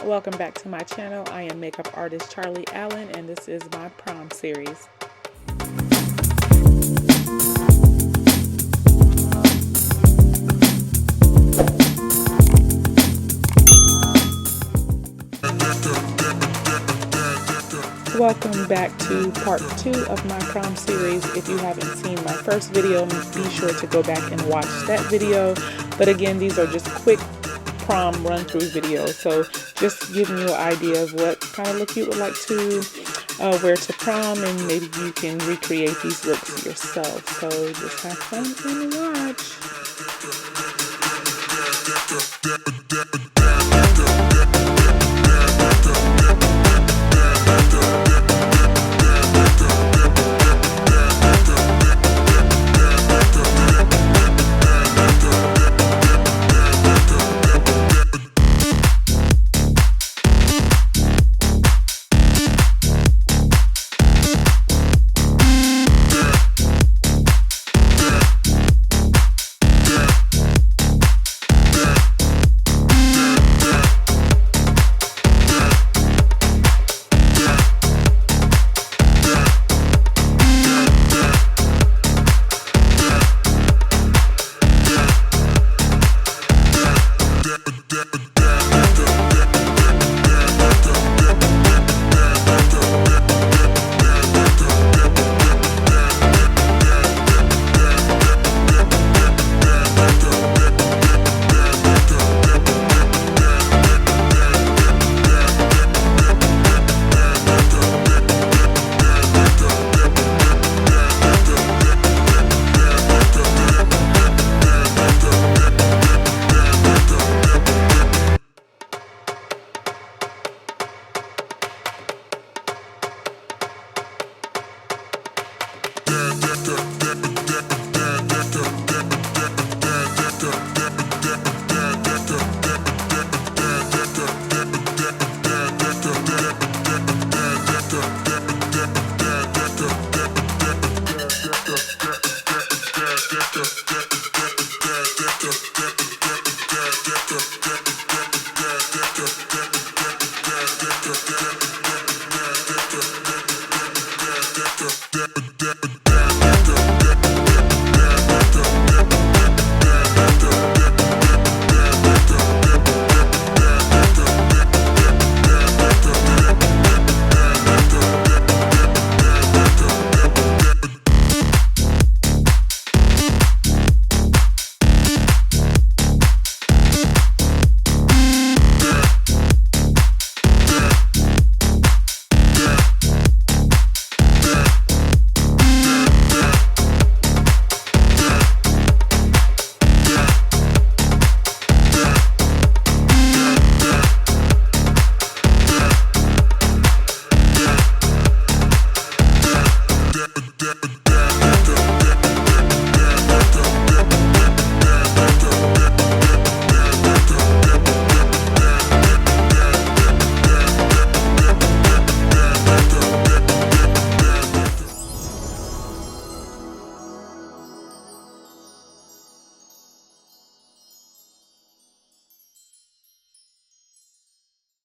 Welcome back to my channel. I am makeup artist Charlie Allen, and this is my prom series. Welcome back to part 2 of my prom series. If you haven't seen my first video, be sure to go back and watch that video. But again, these are just quick prom run-through videos, so just giving you an idea of what kind of look you would like to wear to prom, and maybe you can recreate these looks yourself. So just have fun and watch.